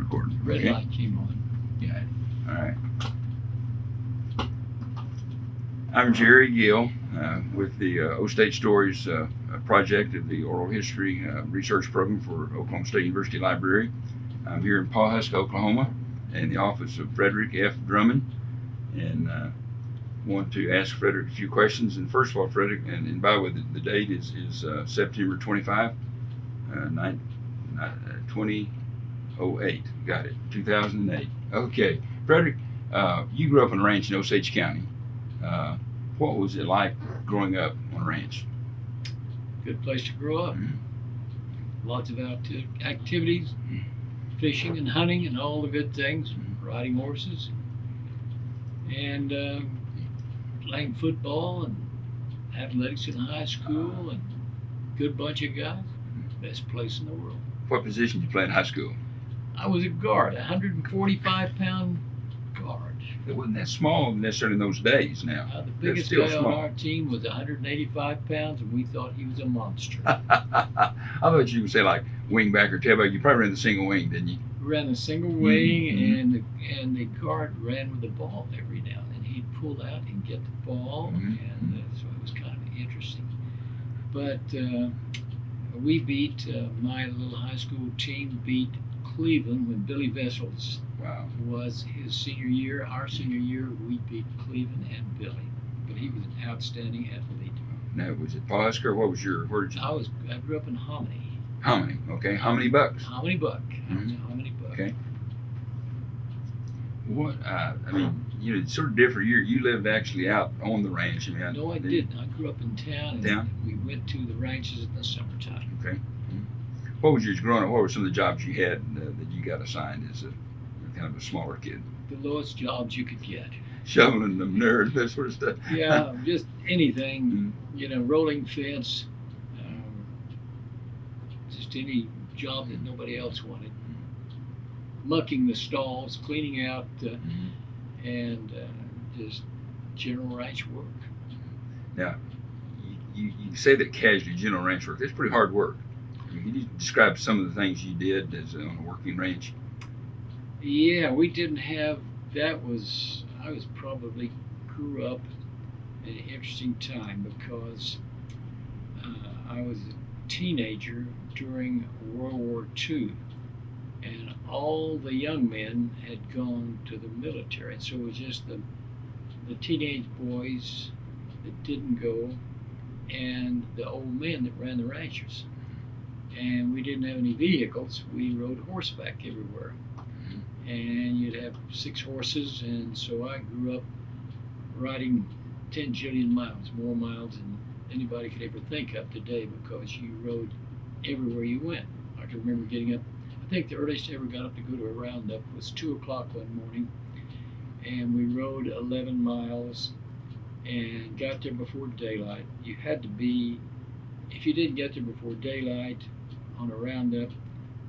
recording. Red Okay. light came on. Got it. All right. I'm Jerry Gill with the O State Stories project of the Oral History Research Program for Oklahoma State University Library. I'm here in Pawhuska, Oklahoma, in the office of Frederick F. Drummond, and want to ask Frederick a few questions. And first of all, Frederick, and by the way, the date is September 25, 2008. Got it. 2008. Okay, Frederick, you grew up on a ranch in Osage County. What was it like growing up on a ranch? Good place to grow up. Mm-hmm. Lots of activities, fishing and hunting and all the good things, riding horses, and playing football and athletics in high school, and good bunch of guys. Best place in the world. What position did you play in high school? I was a guard, a 145-pound guard. It wasn't that small necessarily in those days now. The That's biggest still guy on small. our team was 185 pounds, and we thought he was a monster. I thought you would say like wingback or tailback. You probably ran the single wing, didn't you? We ran a single wing, Mm-hmm. and the guard ran with the ball every now and then. He'd pull out and get the ball, and so it was kind of interesting. But we beat, my little high school team beat Cleveland when Billy Vessels was his senior year. Our senior year, we beat Cleveland and Billy. But he was an outstanding athlete. Now, was it Pawhuska or what was where did you? I grew up in Hominy. Hominy, okay. Hominy Bucks. Hominy Buck. I was a Hominy Buck. Okay. What, I mean, you know, it's sort of different. You lived actually out on the ranch. No, I didn't. I grew up in town, and Town? we went to the ranches in the summertime. Okay. What was yours growing up? What were some of the jobs you had that you got assigned as a kind of a smaller kid? The lowest jobs you could get. Shoveling the nerds, that sort of stuff. Yeah, just anything, you know, rolling fence, just any job that nobody else wanted. Mucking the stalls, cleaning out, and just general ranch work. Now, you say that casually, general ranch work, that's pretty hard work. I mean, can you describe some of the things you did as on a working ranch? Yeah, we didn't have, I probably grew up at an interesting time because I was a teenager during World War II, and all the young men had gone to the military, so it was just the teenage boys that didn't go and the old men that ran the ranches. And we didn't have any vehicles. We rode horseback everywhere. And you'd have 6 horses, and so I grew up riding 10 jillion miles, more miles than anybody could ever think of today, because you rode everywhere you went. I can remember getting up, I think the earliest I ever got up to go to a roundup was 2 o'clock one morning, and we rode 11 miles and got there before daylight. You had to be, if you didn't get there before daylight on a roundup,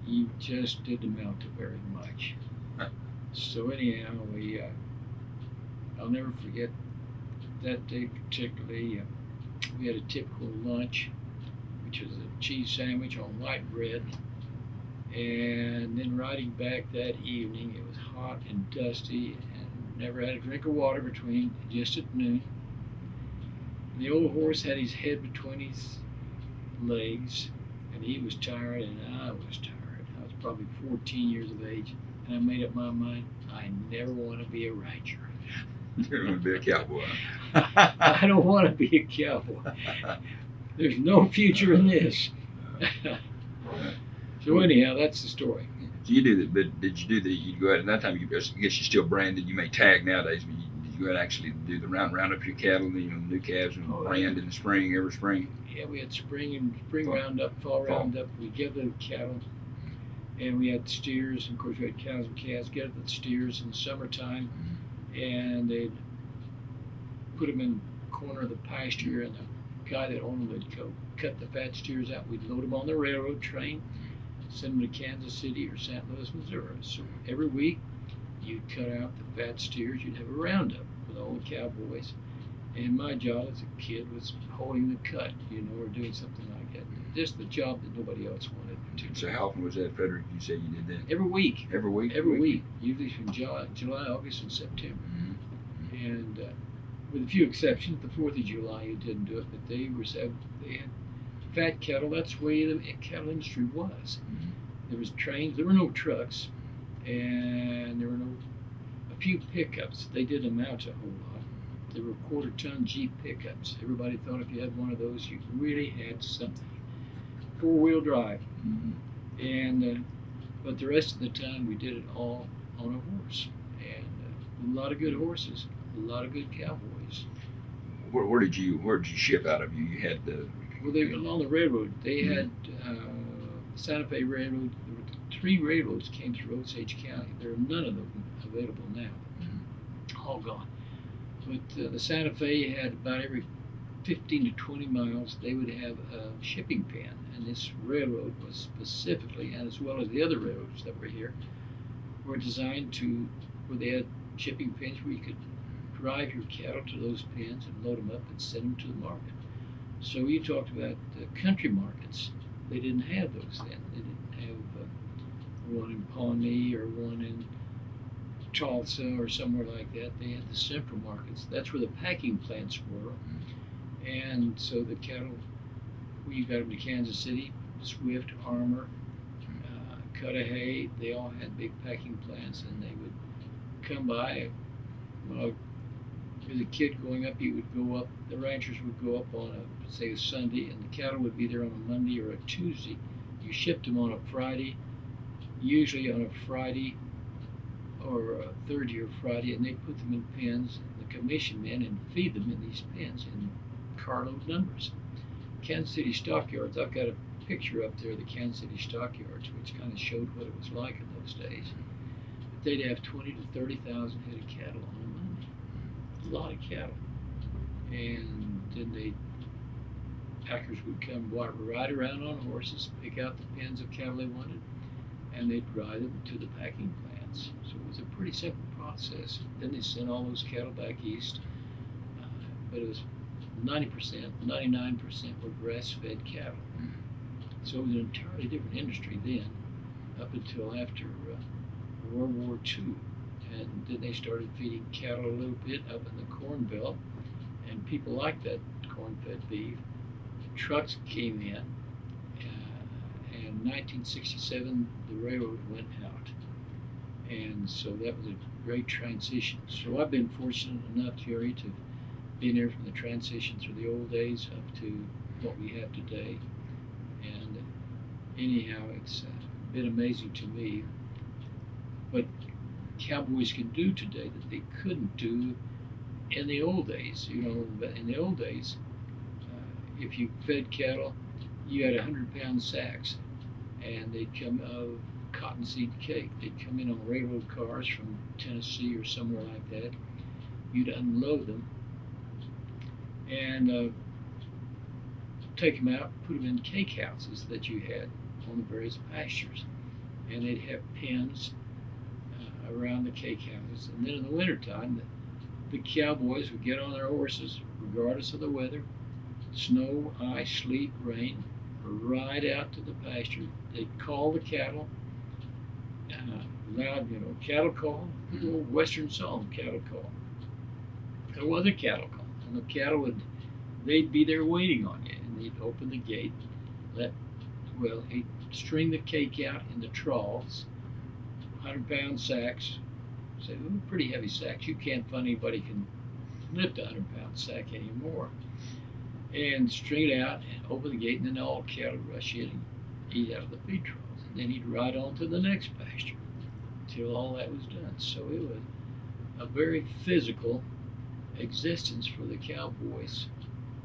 you just didn't amount to very much. So anyhow, I'll never forget that day particularly. We had a typical lunch, which was a cheese sandwich on white bread. And then riding back that evening, it was hot and dusty, and never had a drink of water between, just at noon. And the old horse had his head between his legs, and he was tired, and I was tired. I was probably 14 years of age. And I made up my mind, I never want to be a ranger. You don't want to be a cowboy. I don't want to be a cowboy. There's no future in this. So anyhow, that's the story. So you do that, but did you do the, you go out, at that time, I guess you still branded, you may tag nowadays, but did you go out actually do the round up your cattle, you know, new calves and brand in the spring, every spring? Yeah, we had spring roundup, fall roundup. We gathered the cattle. And we had steers, and of course we had cows and calves. Get the steers in the summertime, and they'd put them in the corner of the pasture, and the guy that owned them would go cut the fat steers out. We'd load them on the railroad train, send them to Kansas City or St. Louis, Missouri. So every week, you'd cut out the fat steers. You'd have a roundup with all the cowboys. And my job as a kid was holding the cut, you know, or doing something like that. Just the job that nobody else wanted. So how often was that, Frederick? You said you did that Every week. every week? Every week. Usually from July, August, and September. Mm-hmm. And with a few exceptions, the 4th of July you didn't do it, but they had fat cattle. That's the way the cattle industry was. Mm-hmm. There was trains. There were no trucks, and there were a few pickups. They didn't amount to a whole lot. There were quarter-ton Jeep pickups. Everybody thought if you had one of those, you really had something. 4-wheel drive, Mm-hmm. and but the rest of the time we did it all on a horse, and a lot of good horses, a lot of good cowboys. Where did you ship out of? You had the. Well, they along the railroad. They had Santa Fe Railroad. There were 3 railroads came through Osage County. There are none of them available now. Mm-hmm. All gone. But the Santa Fe had about every 15 to 20 miles, they would have a shipping pen. And this railroad was specifically, and as well as the other railroads that were here, were designed to, where they had shipping pens where you could drive your cattle to those pens and load them up and send them to the market. So you talked about the country markets. They didn't have those then. They didn't have one in Pawnee or one in Tulsa or somewhere like that. They had the central markets. That's where the packing plants were. And so the cattle, when you got them to Kansas City, Swift, Armour, Cudahy, they all had big packing plants, and they would come by. When I was a kid growing up, you would go up, the ranchers would go up on say a Sunday, and the cattle would be there on a Monday or a Tuesday. You shipped them on a Friday, usually on a Friday or a Thursday or Friday, and they put them in pens, the commission men, and feed them in these pens in carload numbers. Kansas City stockyards, I've got a picture up there of the Kansas City stockyards, which kind of showed what it was like in those days. But they'd have 20 to 30,000 head of cattle on a Monday. A lot of cattle. And then packers would come ride around on horses, pick out the pens of cattle they wanted, and they'd ride them to the packing plants. So it was a pretty simple process. Then they sent all those cattle back east, but it was 90%, 99% were grass-fed cattle. So it was an entirely different industry then, up until after World War II. And then they started feeding cattle a little bit up in the Corn Belt, and people liked that corn-fed beef. Trucks came in, and in 1967 the railroad went out, and so that was a great transition. So I've been fortunate enough, Jerry, to be there from the transition through the old days up to what we have today. And anyhow, it's been amazing to me what cowboys can do today that they couldn't do in the old days. You know, in the old days, if you fed cattle, you had 100-pound sacks, and they'd come out of cottonseed cake. They'd come in on railroad cars from Tennessee or somewhere like that. You'd unload them and take them out, put them in cake houses that you had on the various pastures, and they'd have pens around the cake houses. And then in the wintertime, the cowboys would get on their horses, regardless of the weather, snow, ice, sleet, rain, ride out to the pasture. They'd call the cattle, loud, cattle call, the old Western song, cattle call. There was a cattle call, and the cattle they'd be there waiting on you, and they'd open the gate, he'd string the cake out in the troughs, 100-pound sacks. Say, pretty heavy sacks. You can't find anybody can lift a 100-pound sack anymore. And string it out and open the gate, and then all cattle rush in and eat out of the feed troughs. And then he'd ride on to the next pasture until all that was done. So it was a very physical existence for the cowboys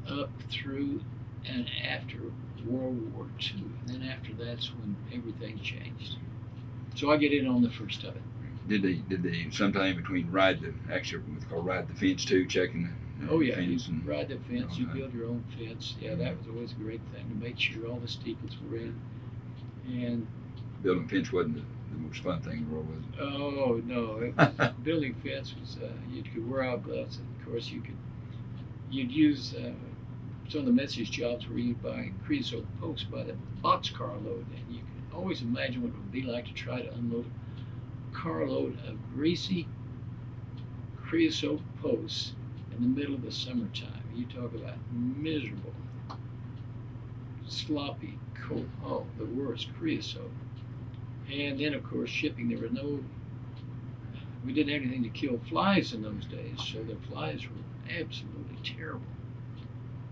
up through and after World War II. And then after that's when everything changed. So I get in on the first of it. Did they sometime in between ride the fence too, checking the Oh yeah, fence? you ride the fence, you build your own fence. Yeah, that was always a great thing to make sure all the steeples were in. And building fence wasn't the most fun thing in the world, was it? oh no, building fence was you could wear out gloves, and of course you'd use some of the message jobs where you'd buy creosote posts by the boxcar load, and you could always imagine what it would be like to try to unload a carload of greasy creosote posts in the middle of the summertime. You talk about miserable, sloppy, cold, oh, the worst, creosote. And then, of course, shipping. We didn't have anything to kill flies in those days, so the flies were absolutely terrible.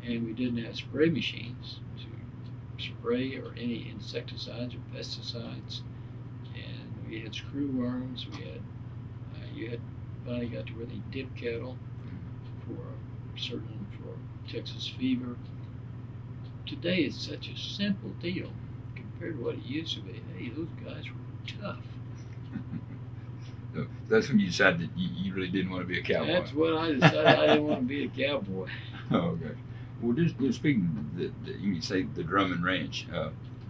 And we didn't have spray machines to spray or any insecticides or pesticides. And we had screw worms. You had finally got to where they dip cattle for Texas fever. Today it's such a simple deal compared to what it used to be. Hey, those guys were tough. So that's when you decided that you really didn't want to be a cowboy. That's what I decided. I didn't want to be a cowboy. Oh, okay. Well, just speaking of you can say the Drummond Ranch.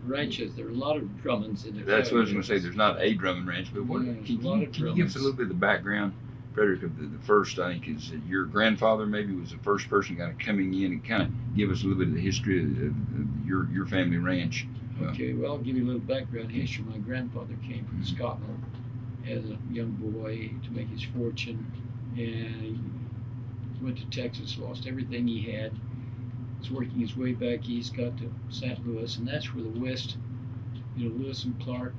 Ranches, there are a lot of Drummonds in the That's what I was going to say. There's not a Drummond Ranch, but what, Yeah, can a lot you of give us a Drummonds. little bit of the background, Frederick, of the first, I think, is that your grandfather maybe was the first person kind of coming in and kind of give us a little bit of the history of your family ranch. Okay, well, I'll give you a little background history. My grandfather came from Mhm. Scotland as a young boy to make his fortune, and he went to Texas, lost everything he had, was working his way back east, got to St. Louis, and that's where the West, Lewis and Clark,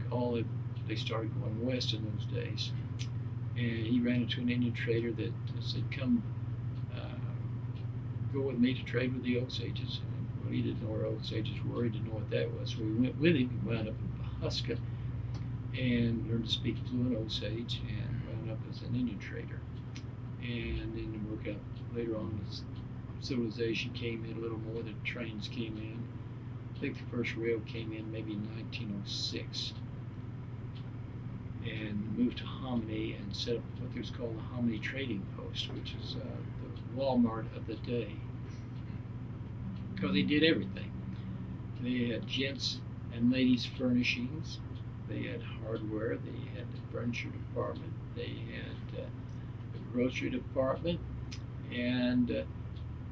they started going west in those days. And he ran into an Indian trader that said, come go with me to trade with the Osages. Well, he didn't know where Osages were, he didn't know what that was, so we went with him. He wound up in Pawhuska and learned to speak fluent Osage and wound up as an Indian trader. And then worked out later on as civilization came in a little more, the trains came in. I think the first rail came in maybe in 1906. And moved to Hominy and set up what was called the Hominy Trading Post, which is the Walmart of the day. Because they did everything. They had gents and ladies furnishings. They had hardware. They had the furniture department. They had the grocery department, and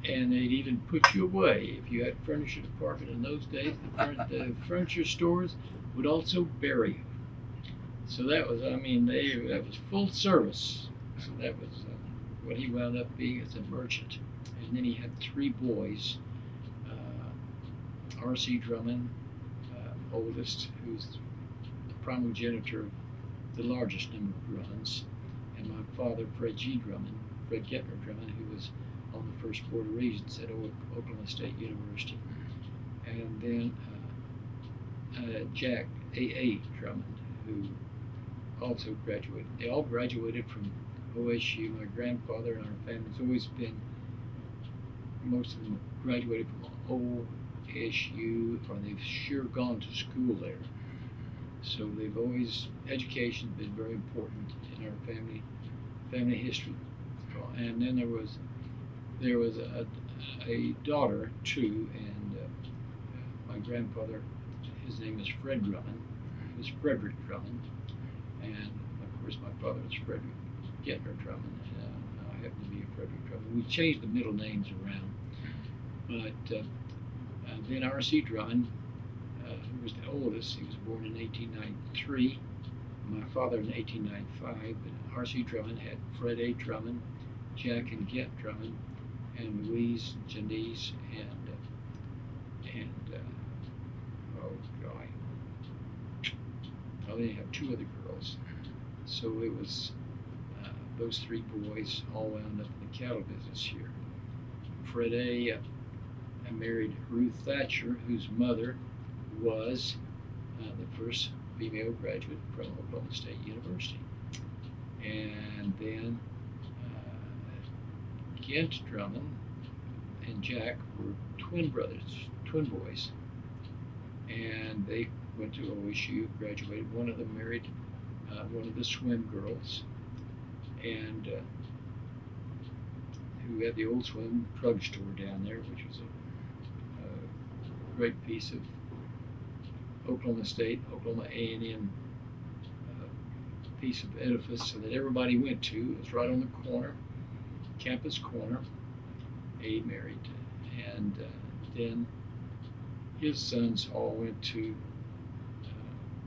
they'd even put you away if you had furniture department in those days. The furniture stores would also bury you. So that was, that was full service. So that was what he wound up being as a merchant. And then he had three boys, R.C. Drummond, oldest, who's the primogenitor of the largest number of Drummonds, and my father, Fred Drummond, who was on the first Board of Regents at Oklahoma State University. And then Jack A.A. Drummond, who also graduated. They all graduated from OSU. My grandfather and our family's always been, most of them graduated from OSU, or they've sure gone to school there. So they've always, education's been very important in our family history. And then there was a daughter too, and my grandfather, his name is Fred Drummond. He was Frederick Drummond. And of course, my father was Frederick Drummond, and I happen to be a Frederick Drummond. We changed the middle names around, but then R.C. Drummond, who was the oldest, he was born in 1893. My father in 1895. But R.C. Drummond had Fred A. Drummond, Jack and Get Drummond, and Louise, Janice, and I only have two other girls. So it was those three boys all wound up in the cattle business here. Fred A. Married Ruth Thatcher, whose mother was the first female graduate from Oklahoma State University. And then Kent Drummond and Jack were twin boys. And they went to OSU, graduated. One of them married one of the swim girls, and who had the old swim drugstore down there, which was a great piece of Oklahoma A&M piece of edifice, so that everybody went to. It was right on the corner, campus corner. Abe married, and then his sons all went to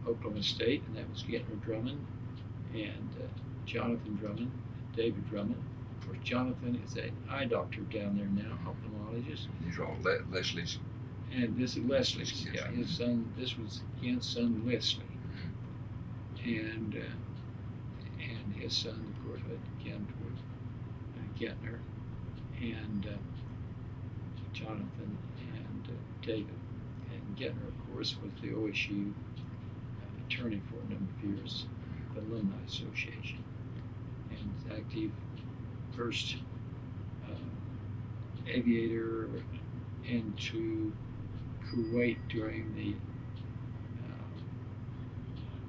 Oklahoma State, and that was Gittner Drummond and Jonathan Drummond, David Drummond. Of course, Jonathan is an eye doctor down there now, ophthalmologist. These are all Leslie's. And this is Leslie's, Yes. yeah, his son, this was Kent's son, Leslie. And his son, of course, again, was Gittner, and Jonathan, and David. And Gittner, of course, was the OSU attorney for a number of years, the Alumni Association, and active first aviator into Kuwait during the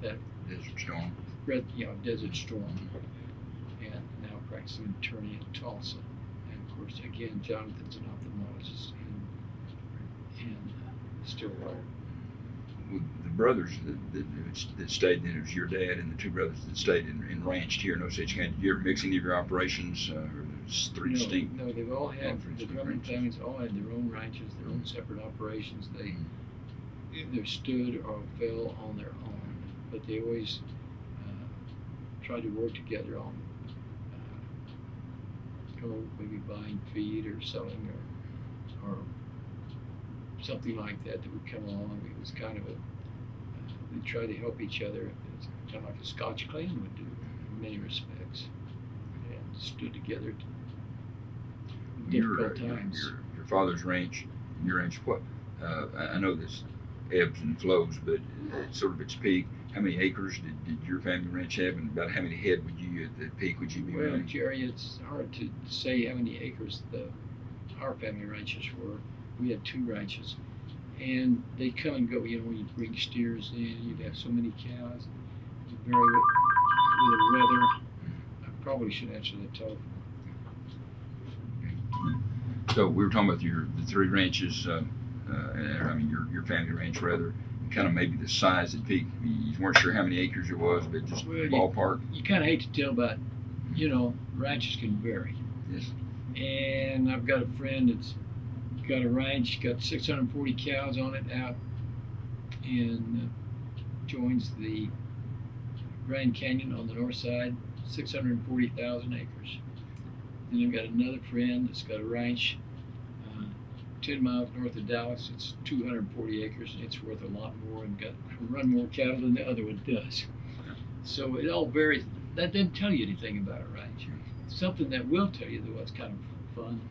that Desert Storm. Desert Storm, and now practicing attorney in Tulsa. And of course, again, Jonathan's an ophthalmologist in Stillwater. Well, the brothers that stayed, then it was your dad and the two brothers that stayed and ranched here in Osage County. Did you ever mix any of your operams, or was three distinct? No, they've all had, three the distinct Drummond ranches. families all had their own ranches, their own separate operations. They either stood or fell on their own, but they always tried to work together on maybe buying feed or selling or something like that would come along. It was kind of they tried to help each other. It's kind of like a Scotch clan would do in many respects, and stood together in difficult times. Your father's ranch, your ranch. What? I know this ebbs and flows, but it's sort of its peak. How many acres did your family ranch have, and about how many head would you at the peak would you be Well, running? Jerry, it's hard to say how many acres our family ranches were. We had two ranches, and they come and go. You know, when you bring steers in, you'd have so many cows. It would vary with the weather. I probably should answer the telephone. So we were talking about the three ranches, your family ranch rather, and kind of maybe the size at peak. You weren't sure how many acres it was, but just Well, ballpark. You kind of hate to tell, but ranches can vary. Yes. And I've got a friend that's got a ranch, got 640 cows on it out in joins the Grand Canyon on the north side, 640,000 acres. Then I've got another friend that's got a ranch 10 miles north of Dallas. It's 240 acres, and it's worth a lot more and run more cattle than the other one does. So it all varies. That doesn't tell you anything about a ranch. Something that will tell you, though, what's kind of fun,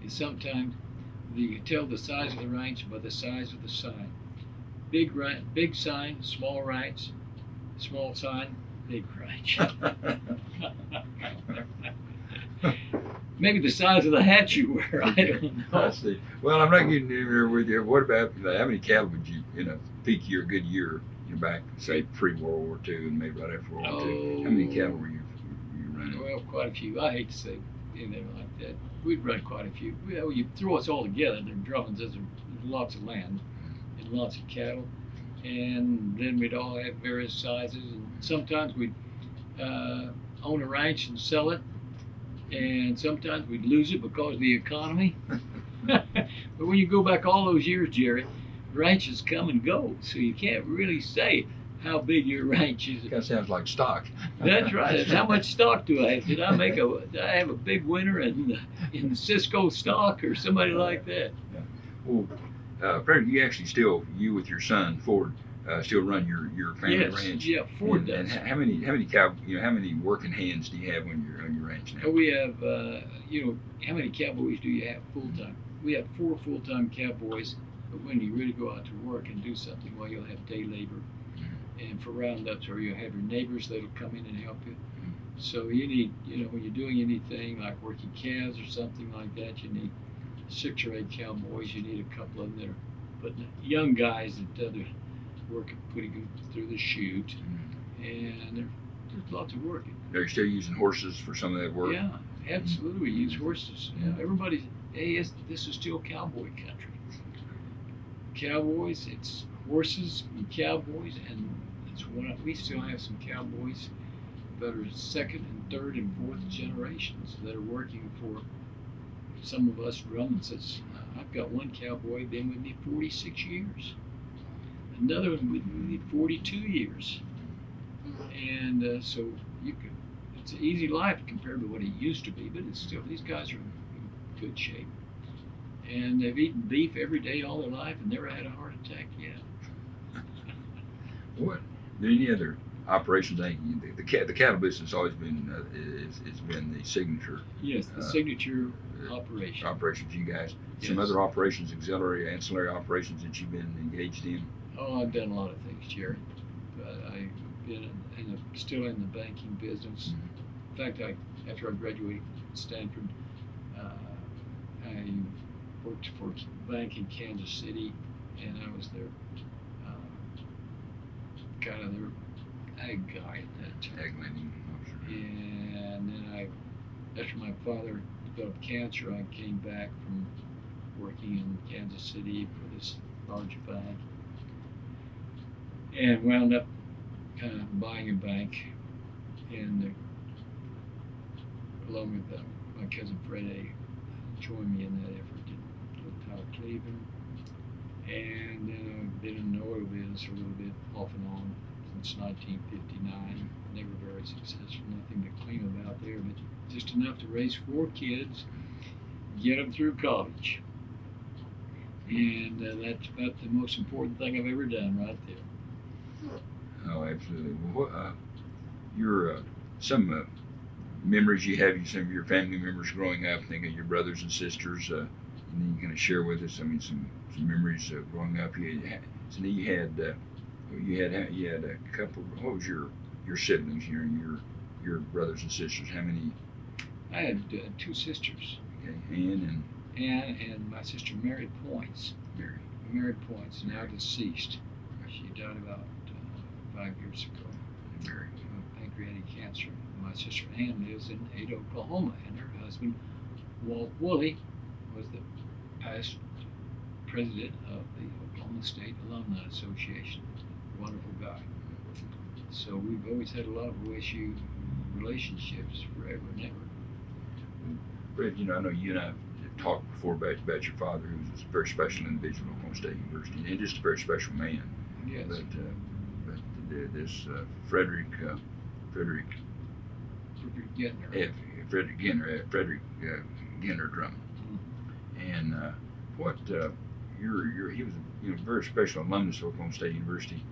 is sometimes you can tell the size of the ranch by the size of the sign. Big sign, small ranch. Small sign, big ranch. Maybe the size of the hat you wear. I don't know. I see. Well, I'm not getting anywhere with you. What about how many cattle would you, peak year, good year, back, say, pre-World War II and maybe right after World War II? How many cattle were you running? Well, quite a few. I hate to say anything like that. We'd run quite a few. Well, you throw us all together, they're Drummonds, there's lots of land and lots of cattle. And then we'd all have various sizes. And sometimes we'd own a ranch and sell it. And sometimes we'd lose it because of the economy. But when you go back all those years, Jerry, ranches come and go. So you can't really say how big your ranch is. Kind of sounds like stock. That's right. That's how much stock do I have? Did I have a big winner in the Cisco stock or somebody like that? Well, Frederick, you with your son Ford, still run your family ranch. Yeah, Ford does. And how many cow, how many working hands do you have on your ranch now? We have, how many cowboys do you have full time? We have 4 full-time cowboys, but when you really go out to work and do something, well, you'll have day labor. And for roundups, or you'll have your neighbors that'll come in and help you. So you need, when you're doing anything like working calves or something like that, you need 6 or 8 cowboys. You need a couple of them that are young guys that work putting them through the chute, and there's lots of work. Are you still using horses for some of that work? Yeah, absolutely. We use horses. Yeah, this is still cowboy country. Cowboys, it's horses and cowboys, and we still have some cowboys that are 2nd and 3rd and 4th generations that are working for some of us Drummonds. I've got one cowboy been with me 46 years. another one with me 42 years. And so it's an easy life compared to what it used to be, but it's still, these guys are in good shape. And they've eaten beef every day all their life and never had a heart attack yet. What? Are there any other operations? I think the cattle business has always been has been the signature. Yes, the signature operation. Operations, you guys. Yes. Some other operations, auxiliary, ancillary operations that you've been engaged in. Oh, I've done a lot of things, Jerry. But I've been still in the banking business. Mm-hmm. In fact, after I graduated from Stanford, I worked for a bank in Kansas City, and I was their kind of their ag guy at that time. Ag lending officer. And then after my father developed cancer, I came back from working in Kansas City for this large bank, and wound up buying a bank, and along with my cousin Freddie joined me in that effort to Tyler Cleveland. And then I've been in the oil business a little bit off and on since 1959. Never very successful, nothing to claim about there, but just enough to raise 4 kids, get them through college. And that's about the most important thing I've ever done right there. Oh, absolutely. Well, what, some memories you have, some of your family members growing up, think of your brothers and sisters, and then you're going to share with us, I mean, some memories growing up. You had a couple. What was your siblings here, your brothers and sisters? How many? I had 2 sisters. Okay, Ann and my sister Mary Points. Mary. Now deceased. She died about 5 years ago. Mary. Of pancreatic cancer. My sister Ann lives in Ada, Oklahoma, and her husband Walt Woolley was the past president of the Oklahoma State Alumni Association. Wonderful guy. So we've always had a lot of OSU relationships forever and ever. Fred, I know you and I have talked before about your father, who was a very special individual at Oklahoma State University, and just a very special man. Yes. But this Frederick Gentner. Frederick Drummond, and he was a very special alumnus of Oklahoma State University.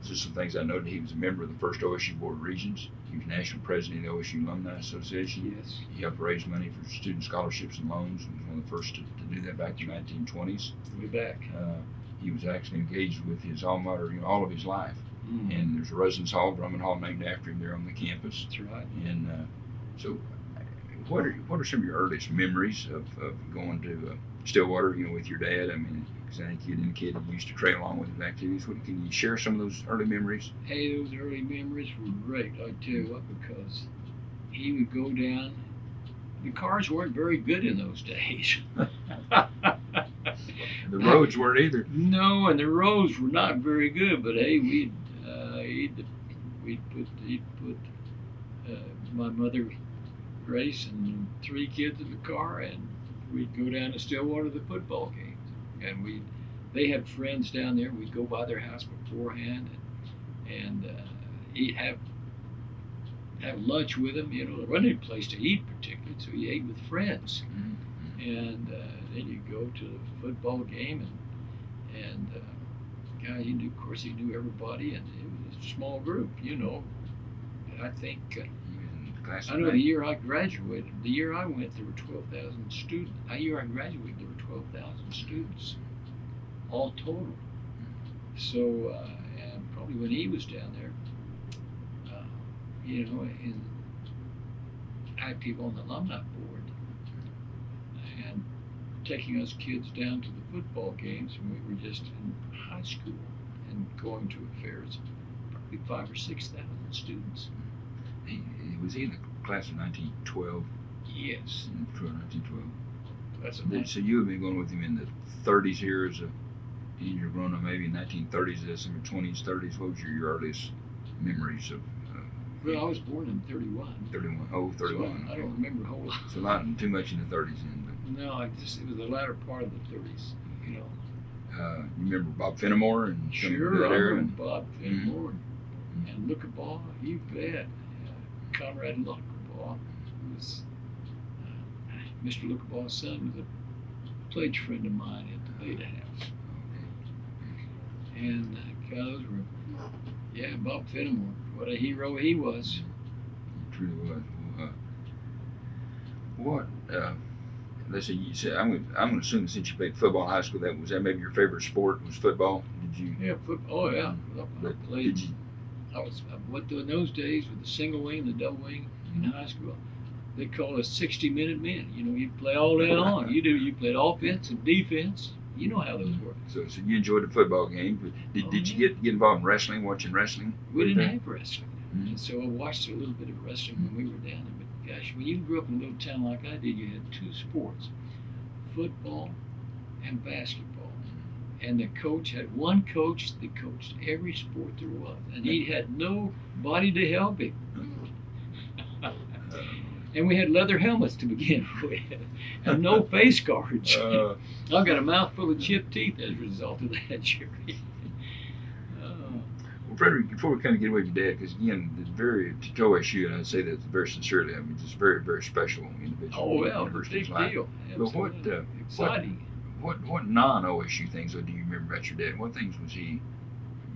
Just some things I noted: he was a member of the first OSU Board of Regents. He was national president of the OSU Alumni Association. Yes. He helped raise money for student scholarships and loans. He was one of the first to do that back in the 1920s. Way back. He was actually engaged with his alma mater all of his life. Mm-hmm. And there's a residence hall, Drummond Hall, named after him there on the campus. That's right. And so, what are some of your earliest memories of going to Stillwater? With your dad. I mean, because I think you'd indicated you used to trail along with his activities. Can you share some of those early memories? Hey, those early memories were great. I tell you what, because he would go down. The cars weren't very good in those days. The roads weren't either. No, and the roads were not very good. But hey, he'd put my mother Grace and 3 kids in the car, and we'd go down to Stillwater to the football games. And they had friends down there. We'd go by their house beforehand and have lunch with them. There wasn't any place to eat particularly, so you ate with friends. Mm-hmm. And then you go to the football game, and he knew everybody, and it was a small group, I think. I know the year I graduated, the year I went, there were 12,000 students. The year I graduated, there were 12,000 students, all total. So, and probably when he was down there, active on the alumni board, and taking us kids down to the football games when we were just in high school and going to affairs, probably 5,000 or 6,000 students. Was he in the class of 1912? Yes. In 1912. That's So you had been going with him in the 30s here and you're growing up maybe in 1930s, some 20s, 30s. What was your earliest memories of? Well, I was born in 31. 31. Oh, 31. So I don't remember a whole lot. So not too much in the 30s then. No, it was the latter part of the 30s. You remember Bob Fenimore and some of Sure, that I era? remember Bob Fenimore and Lookabaugh, you bet. Conrad Lookabaugh was Mr. Lookabaugh's son was a pledge friend of mine at the Beta House. And those were, Bob Fenimore, what a hero he was. He truly was. What? Let's see. You said I'm going to assume since you played football in high school, was that maybe your favorite sport was football? Did you? Yeah, football. Oh yeah, I played. Did you? I went through in those days with the single wing, the double wing in high school. They called us 60-minute men. You know, you play all day long. You played offense and defense. You know how those work. So you enjoyed the football game. Did you get involved in wrestling, watching wrestling? We didn't have wrestling. And so I watched a little bit of wrestling when we were down there. But gosh, when you grew up in a little town like I did, you had two sports, football and basketball. And the coach had one coach that coached every sport there was. And he had nobody to help him. And we had leather helmets to begin with, and no face guards. I've got a mouthful of chipped teeth as a result of that, Jerry. Well, Frederick, before we kind of get away with your dad, because again, to OSU, and I say that very sincerely, I mean, just very, very special individual. Oh well, big deal. But what, exciting. What non-OSU things do you remember about your dad? What things was he?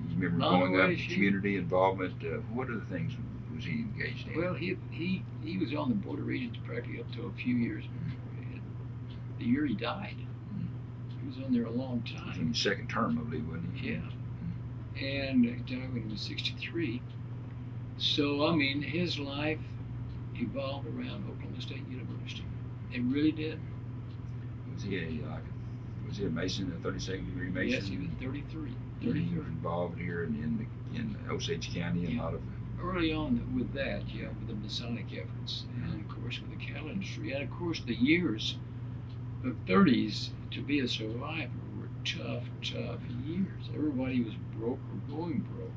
You remember growing up, community involvement? What other things was he engaged in? Well, he was on the Board of Regents practically up to a few years before the year he died. He was on there a long time. He was in his second term, I believe, wasn't he? Yeah. And he died when he was 63. So, I mean, his life evolved around Oklahoma State University. It really did. Was he a Mason, a 32nd degree Mason? Yes, he was 33. He was involved here in Osage County and a lot of. Early on with that, with the Masonic efforts, and of course with the cattle industry, and of course the years, the 30s, to be a survivor were tough years. Everybody was broke or going broke.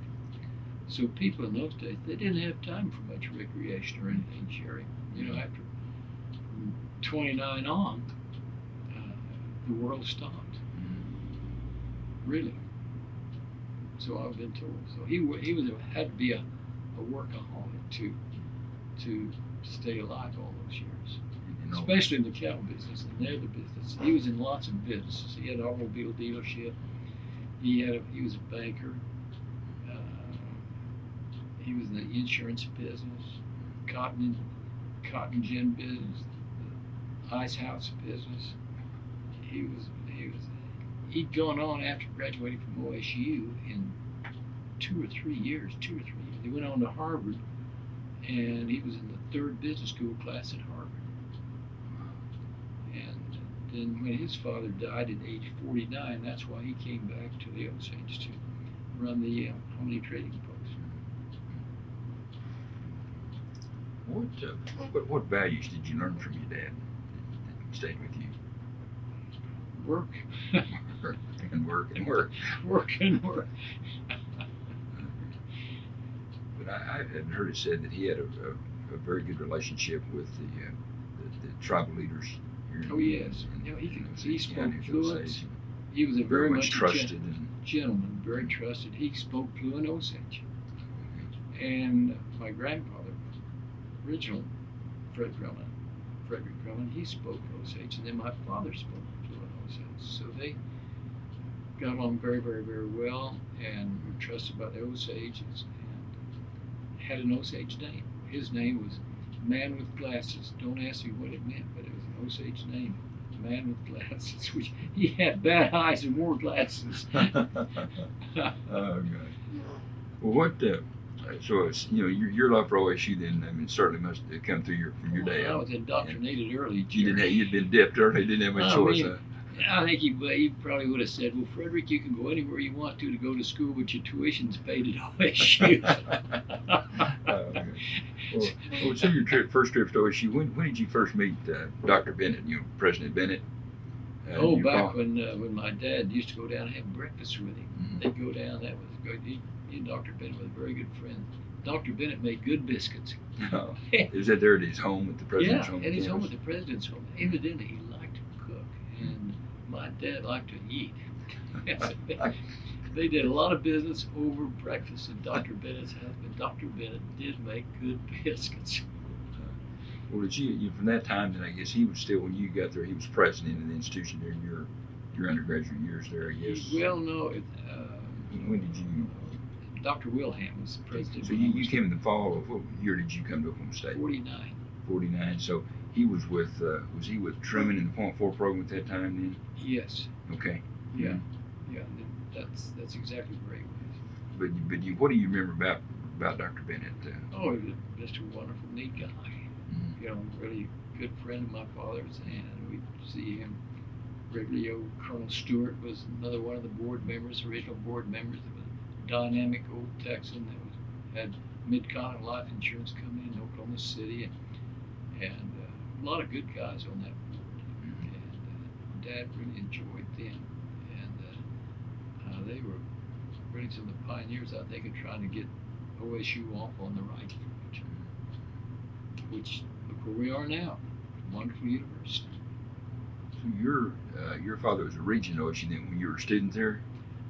So people in those days, they didn't have time for much recreation or anything, Jerry. You know, after 29 on, the world stopped. Really. So I've been told. So he had to be a workaholic to stay alive all those years, especially in the cattle business and leather business. He was in lots of businesses. He had an automobile dealership. He was a banker. He was in the insurance business, cotton gin business, the ice house business. He'd gone on after graduating from OSU in 2 or 3 years. He went on to Harvard, and he was in the 3rd business school class at Harvard. And then when his father died at age 49, that's why he came back to the Osage to run the Hominy Trading Post. What values did you learn from your dad that stayed with you? Work. and work. Work and work. But I had heard it said that he had a very good relationship with the tribal leaders here. Oh yes, he spoke fluent. He was a very much trusted gentleman, very trusted. He spoke fluent Osage. And my grandfather, original Frederick Drummond, he spoke Osage, and then my father spoke fluent Osage. So they got along very, very, very well, and were trusted by the Osages, and had an Osage name. His name was Man with Glasses. Don't ask me what it meant, but it was an Osage name, Man with Glasses, which he had bad eyes and wore glasses. Oh, God. Well, so it's, your love for OSU then, I mean, certainly must have come through from your dad. I was indoctrinated early. You'd been dipped early, didn't have much choice. I think he probably would have said, well, Frederick, you can go anywhere you want to go to school, but your tuition's paid at OSU. Okay. Well, some of your first trips to OSU, when did you first meet Dr. Bennett, President Bennett? Back when my dad used to go down and have breakfast with him. Mm-hmm. They'd go down, that was good. He and Dr. Bennett was a very good friend. Dr. Bennett made good biscuits. Oh. Is that there at his home, at the president's home? Yeah, at his home at the president's home. Evidently, he liked to cook, and my dad liked to eat. They did a lot of business over breakfast at Dr. Bennett's house, but Dr. Bennett did make good biscuits. Well, did you from that time? Then I guess he was still when you got there. He was president of the institution during your undergraduate years there. I guess. Well, no. When did you? Dr. Wilhelm was president. So you came in the fall of what year did you come to Oklahoma State? 49. 49. So he was with was he with Drummond in the .4 program at that time then? Yes. Okay. Yeah. Yeah. That's exactly where he was. But you what do you remember about Dr. Bennett? Oh, he was just a wonderful, neat guy. Mm-hmm. You know, really good friend of my father's, and we'd see him regularly. Colonel Stewart was another one of the board members, original board members of a dynamic old Texan that had Mid-Continent Life Insurance Company in Oklahoma City, and a lot of good guys on that board. And Dad really enjoyed them, and they were really some of the pioneers, I think, of trying to get OSU off on the right foot, which look where we are now, wonderful university. So your father was a regent at OSU then when you were a student there?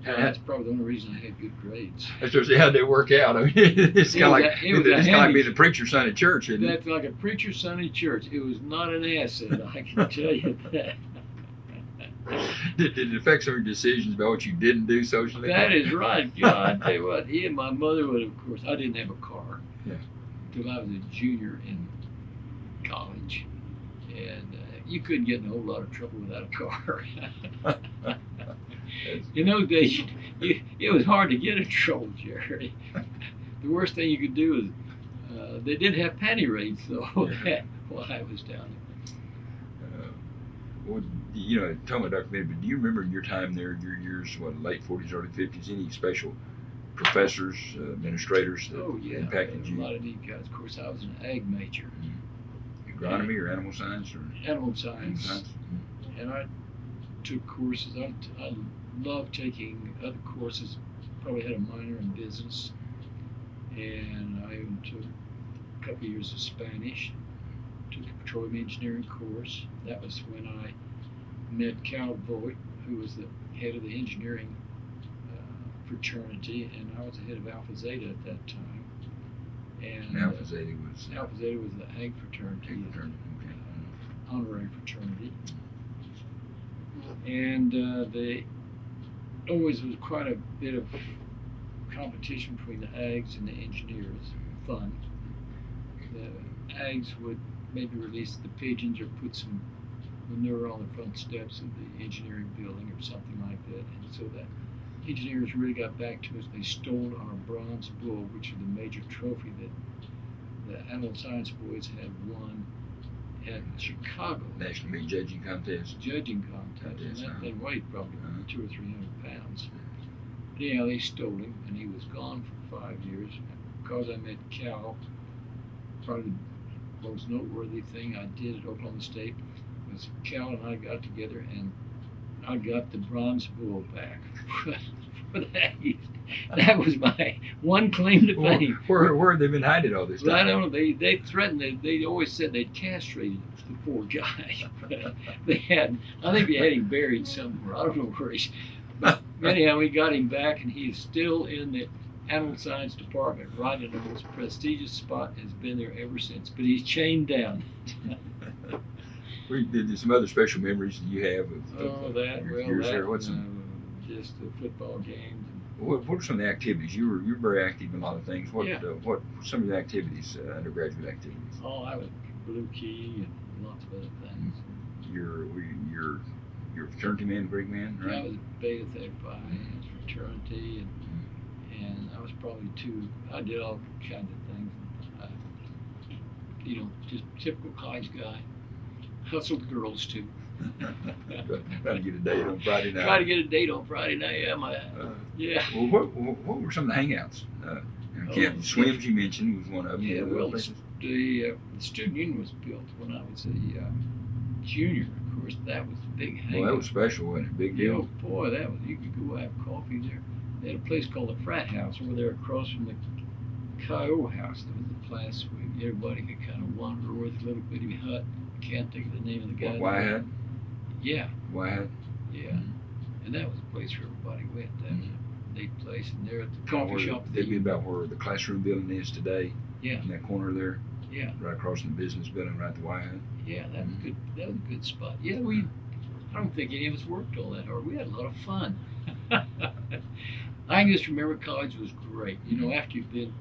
That's probably the only reason I had good grades. That's just how'd they work out. I mean, it's kind of like being the preacher's son at church, isn't it? That's like a preacher's son at church. It was not an asset, I can tell you that. Did it affect some of your decisions about what you didn't do socially? That is right. God, I tell you what, he and my mother would, of course, I didn't have a car until I was a junior in college. And you couldn't get in a whole lot of trouble without a car. In those days, it was hard to get in trouble, Jerry. The worst thing you could do is, they did have panty raids, though, while I was down there. Well, you know, tell me, Dr. Bennett, but do you remember in your time there, your years, late 40s, early 50s, any special professors, administrators that impacted you? A lot of neat guys. Of course, I was an ag major. Agronomy or animal science? Animal science. Mm-hmm. And I took courses. I loved taking other courses. Probably had a minor in business. And I even took a couple of years of Spanish. Took a petroleum engineering course. That was when I met Cal Voigt, who was the head of the engineering fraternity, and I was the head of Alpha Zeta at that time. And Alpha Zeta was the ag fraternity, honorary fraternity. And there always was quite a bit of competition between the ags and the engineers. Fun. The ags would maybe release the pigeons or put some manure on the front steps of the engineering building or something like that. And so the engineers really got back to us. They stole our bronze bull, which is the major trophy that the animal science boys had won at Chicago. National Meat Judging Contest. Judging contest. And that thing weighed probably 200 or 300 pounds. But anyhow, they stole him, and he was gone for 5 years. Because I met Cal, probably the most noteworthy thing I did at Oklahoma State was Cal and I got together, and I got the bronze bull back for that. That was my one claim to fame. Where have they been hiding all this time? Well, I don't know. They threatened. They always said they'd castrated the poor guy. They had. I think they had him buried somewhere. I don't know where he's. But anyhow, we got him back, and he's still in the animal science department, right in the most prestigious spot. Has been there ever since. But he's chained down. Did some other special memories that you have of years there? What's just the football games. What are some of the activities? You were very active in a lot of things. What were some of the activities, undergraduate activities? Oh, I was Blue Key and lots of other things. You're a fraternity man, Greek man, right? Yeah, I was Beta Theta Pi fraternity, and I was probably I did all kinds of things. Just typical college guy. Hustled girls too. Trying to get a date on Friday night. Try to get a date on Friday night. Yeah. Well, what were some of the hangouts? Swims you mentioned was one of them. Yeah. Well, the student union was built when I was a junior. Of course, that was a big hangout. Well, that was special, wasn't it? Big deal. Oh boy, that was. You could go have coffee there. They had a place called the Frat House over there across from the Kiowa House. There was a place where everybody could kind of wander with a little bitty hut. Can't think of the name of the guy. Wyatt? Yeah. Wyatt? Yeah. and that was a place where everybody went. That was a neat place, and there at the coffee shop. That'd be about where the classroom building is today. Yeah. In that corner there. Yeah. Right across from the business building, right at the Y. Yeah, that was good. That was a good spot. Yeah, I don't think any of us worked all that hard. We had a lot of fun. I just remember college was great. You know, after you've been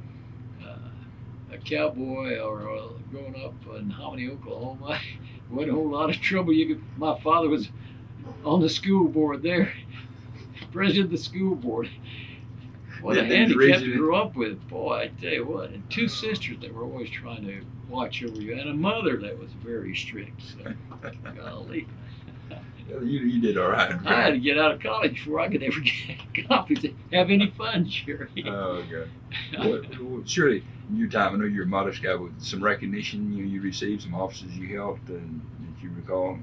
a cowboy or growing up in Hominy, Oklahoma, wasn't a whole lot of trouble. My father was on the school board there, president of the school board. What a handicap to grow up with, boy! I tell you what, and two sisters that were always trying to watch over you, and a mother that was very strict. So, golly. You did all right. I had to get out of college before I could ever get copies to have any fun, Jerry. Oh, God. Well, surely, in your time, I know you're a modest guy with some recognition. You received some offices you helped, and that you recall.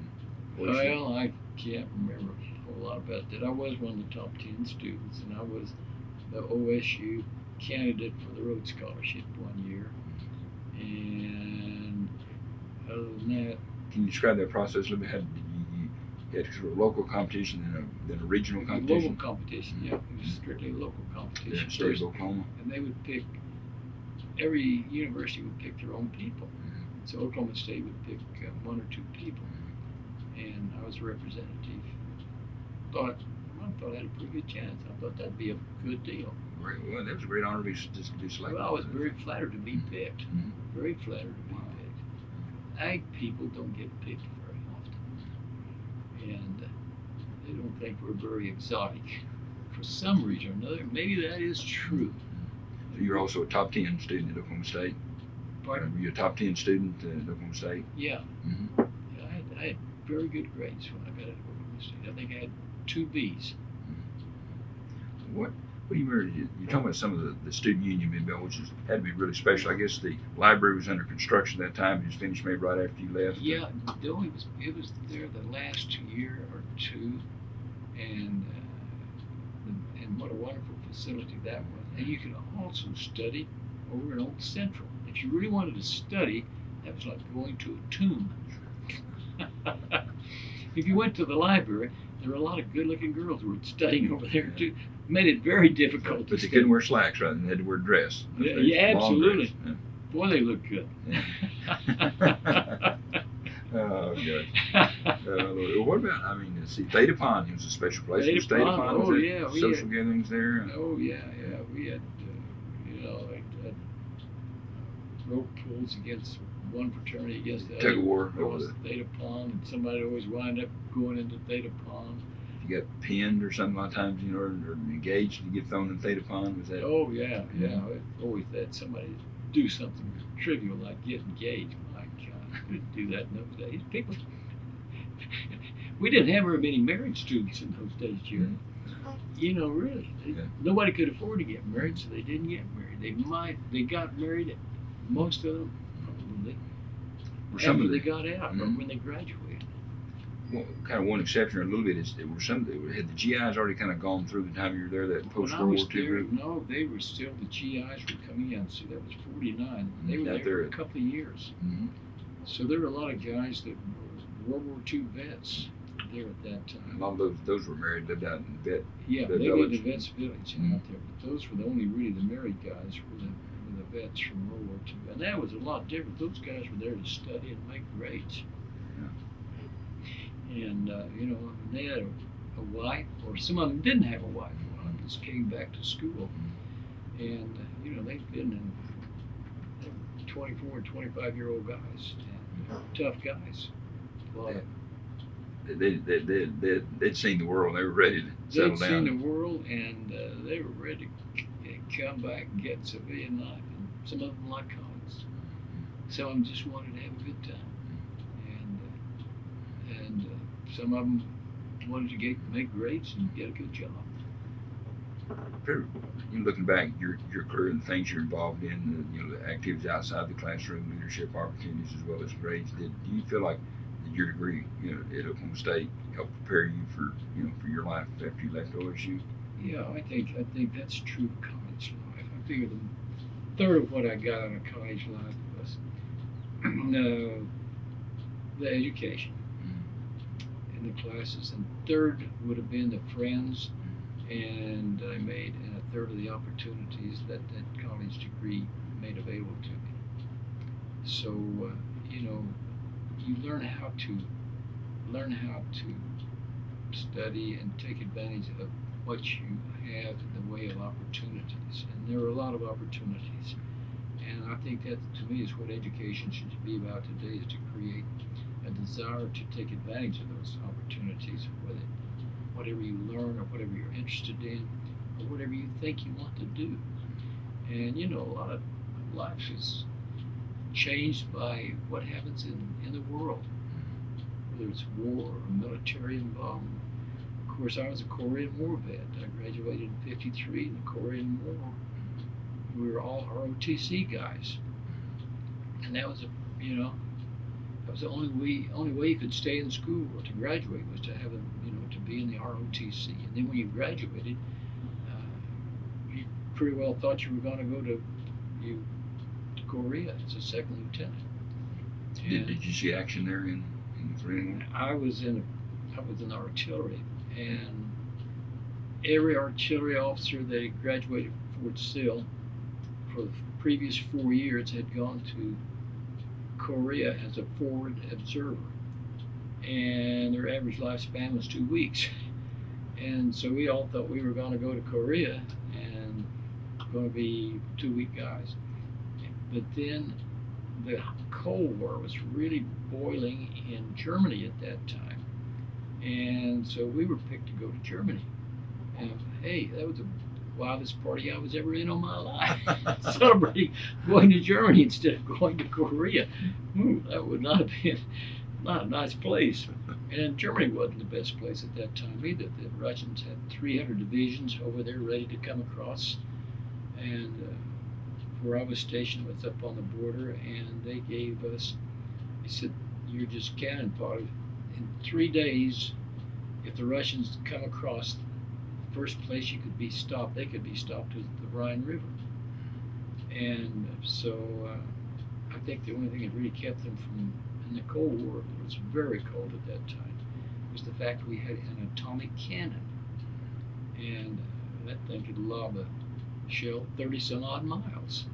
Well, I can't remember a whole lot about that. I was one of the top 10 students, and I was the OSU candidate for the Rhodes Scholarship one year. And other than that, can you describe that process a little bit? You had sort of local competition and then a regional competition? Local competition, yeah. It was strictly local competition. Yeah, state of Oklahoma. And they would pick, every university would pick their own people. So Oklahoma State would pick one or two people. And I was a representative. I thought I had a pretty good chance. I thought that'd be a good deal. Great. Well, that was a great honor to be selected. Well, I was very flattered to be picked. Very flattered to be picked. Ag people don't get picked very often. And they don't think we're very exotic. For some reason or another, maybe that is true. So you're also a top 10 student at Oklahoma State? Pardon? Were you a top 10 student at Oklahoma State? Yeah. Mm-hmm. Yeah, I had very good grades when I got at Oklahoma State. I think I had 2 B's. What do you remember? You're talking about some of the student union you built, which had to be really special. I guess the library was under construction at that time. It was finished maybe right after you left. Yeah, it was there the last year or two, and what a wonderful facility that was. And you could also study over in Old Central. If you really wanted to study, that was like going to a tomb. If you went to the library, there were a lot of good-looking girls who were studying over there too. Made it very difficult. But they couldn't wear slacks, right? They had to wear a dress. Yeah, absolutely. Yeah. Boy, they look good. Oh, good. What about, I mean, see, Theta Pi was a special place. Theta Pi, oh, yeah. Social gatherings there? Oh, yeah. We had, like, rope pulls against one fraternity against the other. Tug of war. Across Theta Pi, and somebody always wind up going into Theta Pi. You got pinned or something a lot of times, or engaged to get thrown in Theta Pi? Was that? Oh, yeah. It always had somebody do something trivial like get engaged. My God, we didn't do that in those days. People, we didn't have very many married students in those days, Jerry. You know, really. Nobody could afford to get married, so they didn't get married. They got married, most of them, probably, after they got out or when they graduated. Well, kind of one exception, or a little bit, is had the GIs already kind of gone through the time you were there, that post-World War II group? No, they were still, the GIs were coming in. See, that was 49. They were there for a couple of years. Mm-hmm. So there were a lot of guys that were World War II vets there at that time. A lot of those were married, lived out in Vet. Yeah, they lived in Vets Village out there. But those were the only really the married guys were the vets from World War II. And that was a lot different. Those guys were there to study and make grades. And, they had a wife, or some of them didn't have a wife. One of them just came back to school. And, they've been they were 24 and 25-year-old guys, and tough guys. Well, They'd seen the world. They were ready to settle down. They'd seen the world, and they were ready to come back and get civilian life. And some of them liked college. Some of them just wanted to have a good time. And some of them wanted to make grades and get a good job. You looking back at your career and things you're involved in, the activities outside the classroom, leadership opportunities as well as grades. Do you feel like your degree, at Oklahoma State helped prepare you for your life after you left OSU? Yeah, I think that's true of college life. I figure the third of what I got out of college life was the education. in the classes, and third would have been the friends, and I made, and a third of the opportunities that that college degree made available to me. So you know, you learn how to study and take advantage of what you have in the way of opportunities, and there are a lot of opportunities. And I think that, to me, is what education should be about today, is to create a desire to take advantage of those opportunities, whatever you learn or whatever you're interested in or whatever you think you want to do. And you know, a lot of life is changed by what happens in the world, whether it's war or military involvement. Of course, I was a Korean War vet. I graduated in '53 in the Korean War. We were all ROTC guys, and that was that was the only way you could stay in school or to graduate, was to have to be in the ROTC. And then when you graduated, you pretty well thought you were going to go to Korea as a second lieutenant. Did you see action there in the Korean War? I was in artillery, and every artillery officer that had graduated from Fort Sill for the previous 4 years had gone to Korea as a forward observer, and their average lifespan was 2 weeks. And so we all thought we were going to go to Korea and going to be 2-week guys. But then the Cold War was really boiling in Germany at that time, and so we were picked to go to Germany. And hey, that was the wildest party I was ever in all my life. Celebrating going to Germany instead of going to Korea. That would not have been not a nice place. And Germany wasn't the best place at that time either. The Russians had 300 divisions over there ready to come across, and where I was stationed was up on the border, and they said, you're just cannon fodder. In 3 days, if the Russians come across, the first place they could be stopped is the Rhine River. And so I think the only thing that really kept them from, in the Cold War, it was very cold at that time, was the fact we had an atomic cannon. And that thing could lob a shell 30 some odd miles.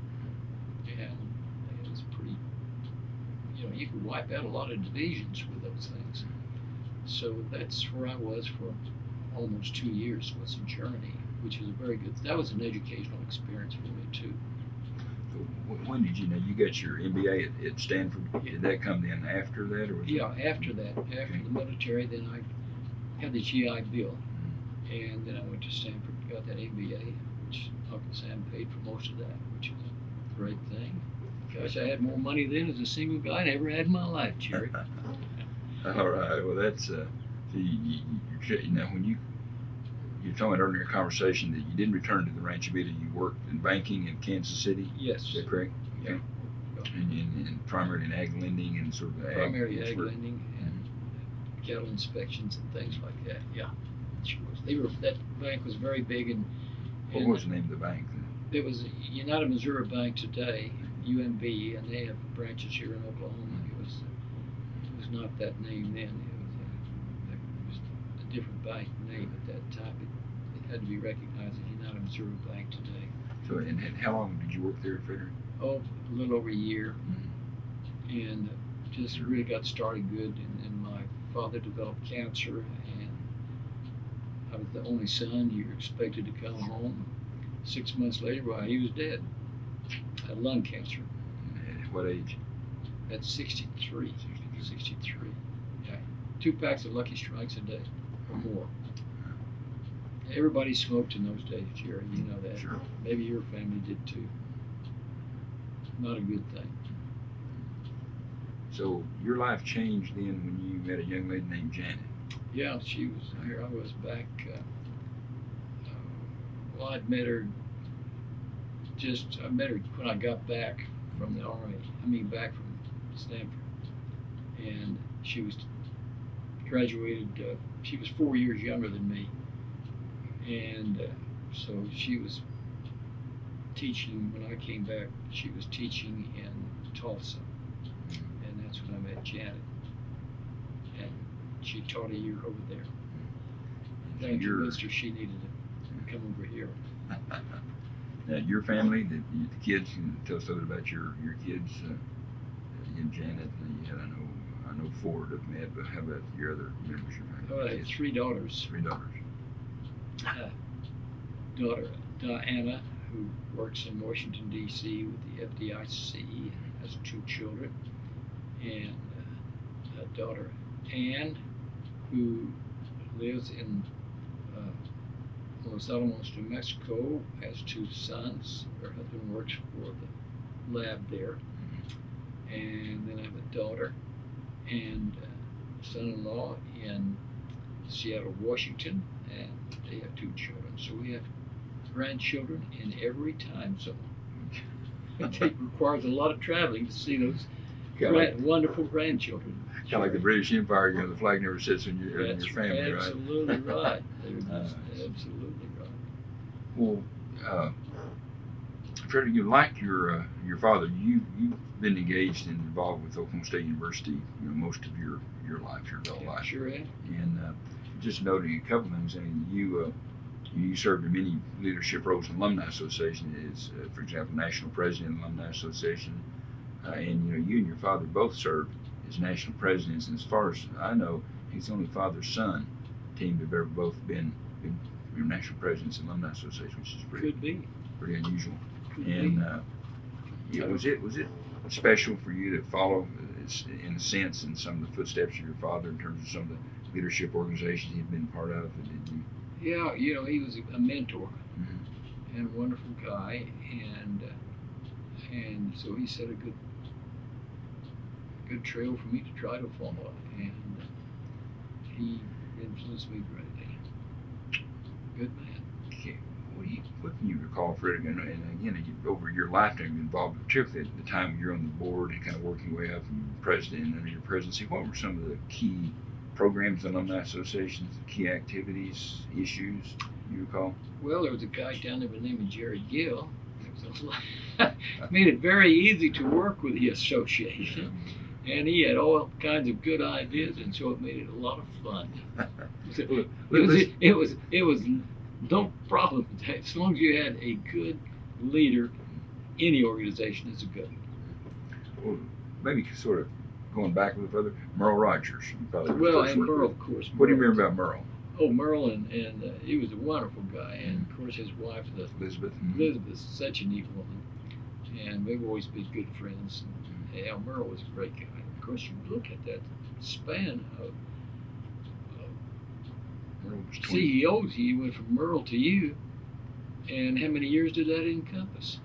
And it was pretty, you could wipe out a lot of divisions with those things. So that's where I was for almost 2 years, was in Germany, which was that was an educational experience for me too. When did you got your MBA at Stanford? Did that come then after that, or was after that, after the military, then I had the GI Bill, and then I went to Stanford, got that MBA, which Uncle Sam paid for most of that, which was a great thing. Gosh, I had more money then as a single guy than I ever had in my life, Jerry. All right. Well, that's when you told me earlier in our conversation that you didn't return to the Rancho Beta. You worked in banking in Kansas City. Yes. Is that correct? Yeah. And primarily in ag lending and sort of primarily ag lending and cattle inspections and things like that. Yeah. Sure was. That bank was very big, and what was the name of the bank? It was United Missouri Bank today, UMB, and they have branches here in Oklahoma. It was not that name then. It was a different bank name at that time. It had to be recognized as United Missouri Bank today. So, and how long did you work there, Frederick? Oh, a little over a year, and just really got started good. And my father developed cancer, and I was the only son. You were expected to come home. 6 months later, he was dead. Had lung cancer. At what age? At 63. 63. Yeah. 2 packs of Lucky Strikes a day or more. Everybody smoked in those days, Jerry. You know that. Sure. Maybe your family did too. Not a good thing. So your life changed then when you met a young lady named Janet. Yeah, she was here. I was back. I'd met her. I met her when I got back from the Army. Back from Stanford, and she was graduated. She was 4 years younger than me, and so she was teaching when I came back. She was teaching in Tulsa, and that's when I met Janet. And she taught a year over there. So Then I your convinced her she needed to come over here. now, your family, the kids, can tell us a little bit about your kids. And Janet, you had I know four of them had, but how about your other members of your family? Oh, I had three daughters. Three daughters. Daughter Diana, who works in Washington D.C. with the FDIC, and has two children, and a daughter Ann, who lives in Los Alamos, New Mexico, has two sons. Her husband works for the lab there, and then I have a daughter and son-in-law in Seattle, Washington, and they have two children. So we have grandchildren in every time zone. It requires a lot of traveling to see those wonderful grandchildren. Kind of like the British Empire, the flag never sits in your family, absolutely right? right. They're just absolutely right. Well, Frederick, you like your father. You've been engaged and involved with Oklahoma State University, most of your life, your adult life. Sure have. And just noting a couple things. I mean, you served in many leadership roles in the Alumni Association. As, for example, national president of the Alumni Association, and you and your father both served as national presidents. And as far as I know, he's the only father-son team that have ever both been national presidents of the Alumni Association, which is pretty unusual. Could And be. was it special for you to follow, in a sense, in some of the footsteps of your father in terms of some of the leadership organizations he'd been part of? Did you? Yeah, he was a mentor Mm-hmm. and a wonderful guy, and so he set a good trail for me to try to follow, and he influenced me greatly. Good man. Okay. What can you recall, Frederick? And again, over your lifetime, you involved, particularly at the time you're on the board and kind of working your way up and president and under your presidency. What were some of the key programs, alumni associations, key activities, issues you recall? Well, there was a guy down there by the name of Jerry Gill. Made it very easy to work with the association, and he had all kinds of good ideas, and so it made it a lot of fun. It was no problem. As long as you had a good leader, any organization is a good one. Well, maybe sort of going back a little further, Merle Rogers. You probably Merle, of course. What do you remember about Merle? Oh, Merle, and he was a wonderful guy, and of course his wife, Elizabeth. Elizabeth, is such a neat woman, and we've always been good friends. And, yeah, Merle was a great guy. Of course, you look at that span of CEOs. You went from Merle to you, and how many years did that encompass?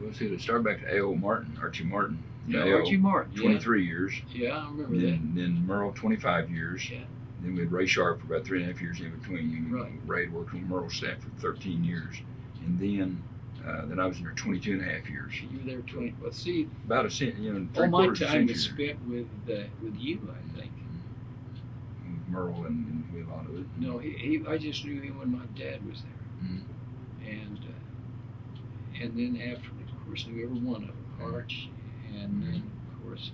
Let's see, let's start back to A.O. Martin, Archie Martin. Archie Martin. 23 years. Yeah, I remember that. Then Merle, 25 years. Yeah. Then we had Ray Sharp for about 3.5 years in between. Right. Ray worked with Merle's staff for 13 years. And then I was in there 22.5 years. You were there 20. Well, see, about a century, all my three-quarters of a time was century. spent with you, I think. With Merle and a lot of it. No, I just knew him when my dad was there. Mhm. And then after, of course, knew every one of them. Arch, and then, of course,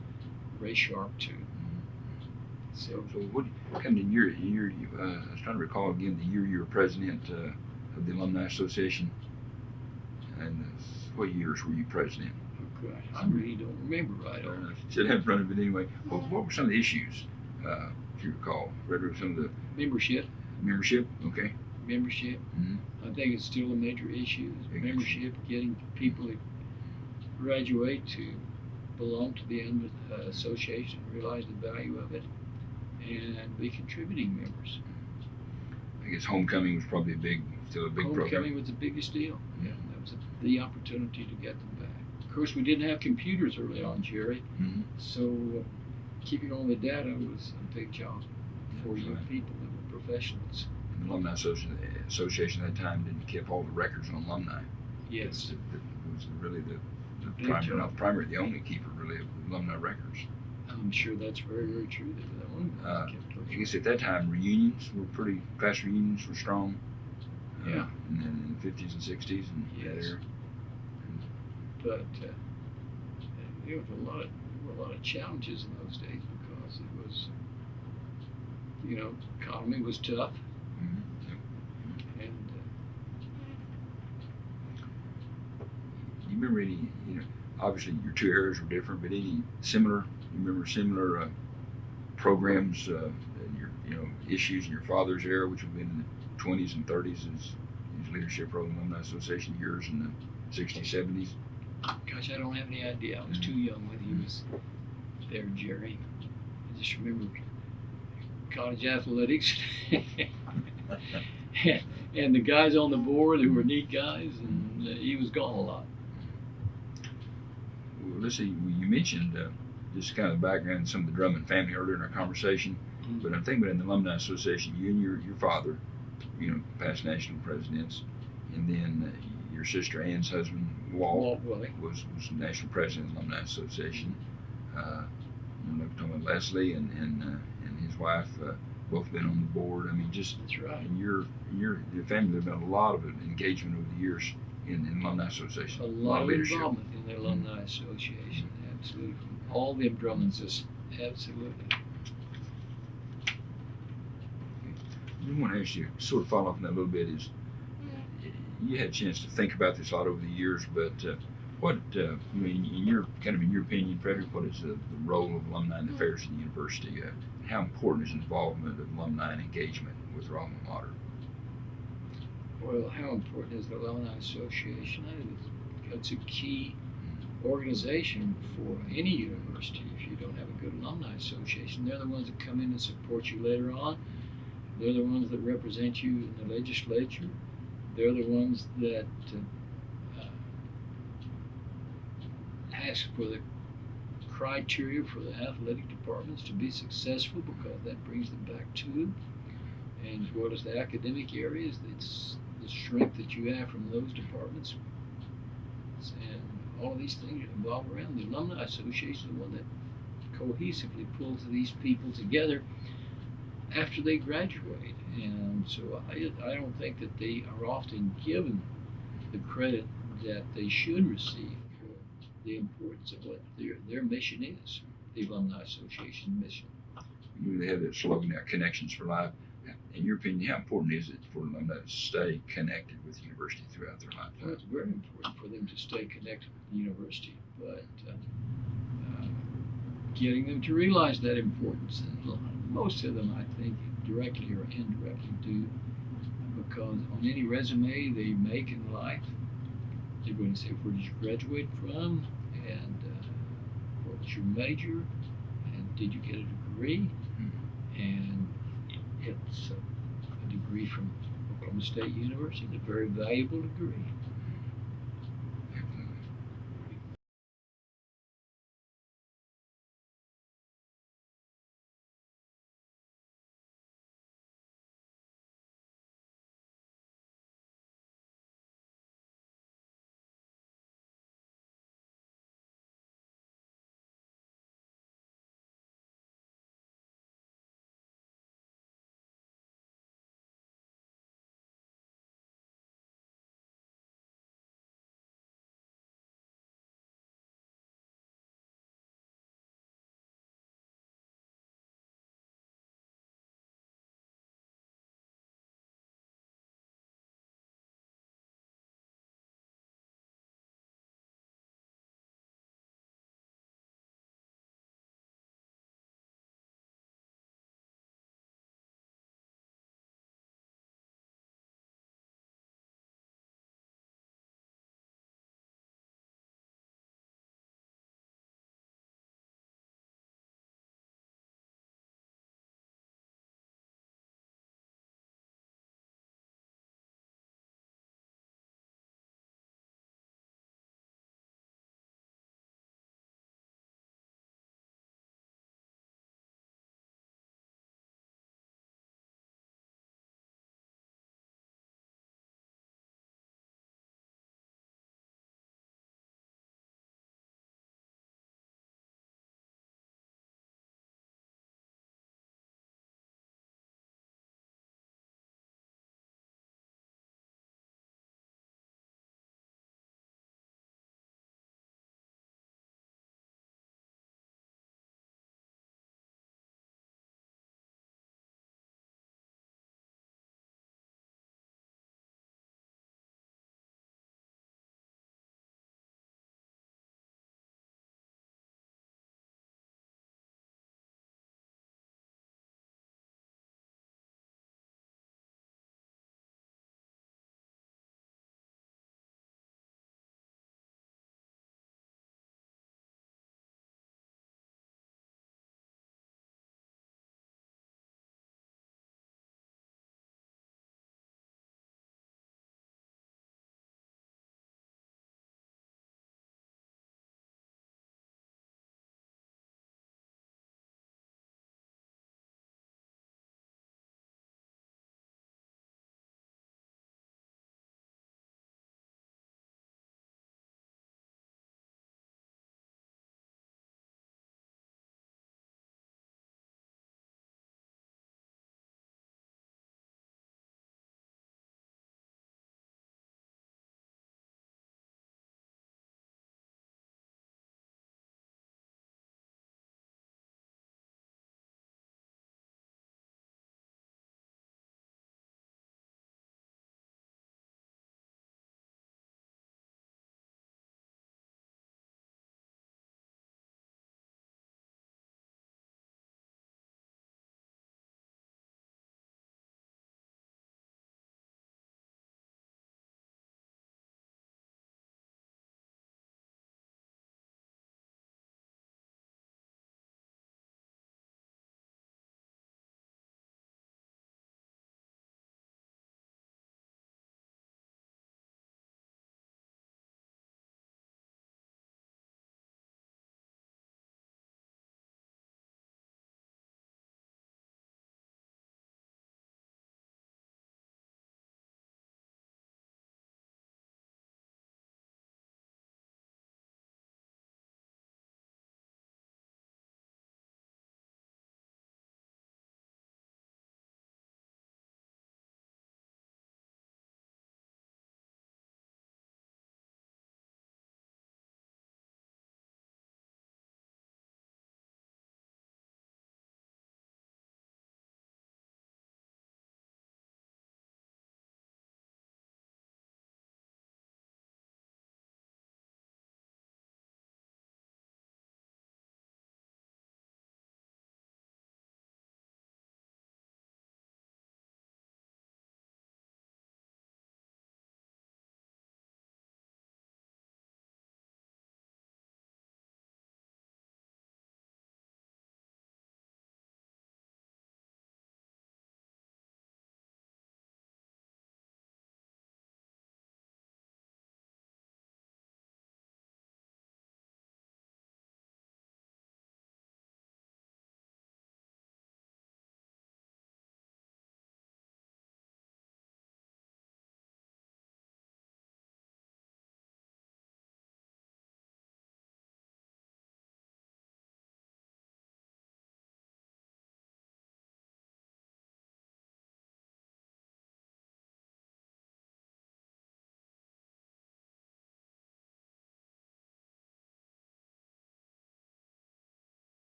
Ray Sharp, too. So what kind of year you, I was trying to recall again the year you were president of the Alumni Association. And what years were you president? oh gosh, I really don't remember right on. Should have in front of it anyway. What were some of the issues, if you recall, Frederick? Some of the Membership. Okay. Membership. Mm-hmm. I think it's still a major issue. Is Big membership, getting people to graduate to belong to the association, realize the value of it, and be contributing members. I guess homecoming was probably still a big Homecoming program. was the biggest deal. Yeah. That was the opportunity to get them back. Of course, we didn't have computers early on, Jerry, Mm-hmm. so keeping all the data was a big job for That's you right. people that were professionals. The Alumni Association at that time didn't keep all the records on alumni. Yes. It was really the Big primary, job. not primary, the only keeper really of alumni records. I'm sure that's very, very true. That one kept those. I guess at that time reunions were class reunions were strong. Yeah. And then in the 50s and 60s and Yes. there. But there were a lot of challenges in those days because it was economy was tough, Mm-hmm. and Do you remember any, obviously your two areas were different, but any similar, you remember similar programs, and issues in your father's era, which would have been in the 20s and 30s, his leadership role in the Alumni Association years in the 60s, 70s? gosh, I don't have any idea. I was too young when he was there, Jerry. I just remember college athletics and the guys on the board who were neat guys, and he was gone a lot. Well, let's see, you mentioned just kind of the background, some of the Drummond family earlier in our conversation, but I'm thinking about in the Alumni Association, you and your father, past national presidents, and then your sister Ann's husband, Walt Willie. was national president of the Alumni Association. Talking about Leslie and his wife, both been on the board. I mean, just That's right. and your family, there's been a lot of engagement over the years in Alumni Association. A lot of leadership. involvement in the Alumni Association, absolutely. From all them Drummonds, absolutely. I want to ask you, sort of follow up on that a little bit, is you had a chance to think about this a lot over the years, but what, in your opinion, Frederick, what is the role of alumni in affairs in the university? How important is involvement of alumni and engagement with their alma mater? Well, how important is the Alumni Association? It's a key organization for any university. If you don't have a good alumni association, they're the ones that come in and support you later on. They're the ones that represent you in the legislature. They're the ones that ask for the criteria for the athletic departments to be successful, because that brings them back to them. And as well as the academic areas, it's the strength that you have from those departments. And all of these things involve around the Alumni Association, the one that cohesively pulls these people together after they graduate. And so I don't think that they are often given the credit that they should receive for the importance of what their mission is, the Alumni Association mission. They have that slogan now, Connections for Life. In your opinion, how important is it for alumni to stay connected with the university throughout their lifetime? Well, it's very important for them to stay connected with the university, but getting them to realize that importance, and most of them, I think, directly or indirectly do, because on any resume they make in life, they're going to say, where did you graduate from, and what was your major, and did you get a degree? And it's a degree from Oklahoma State University, a very valuable degree.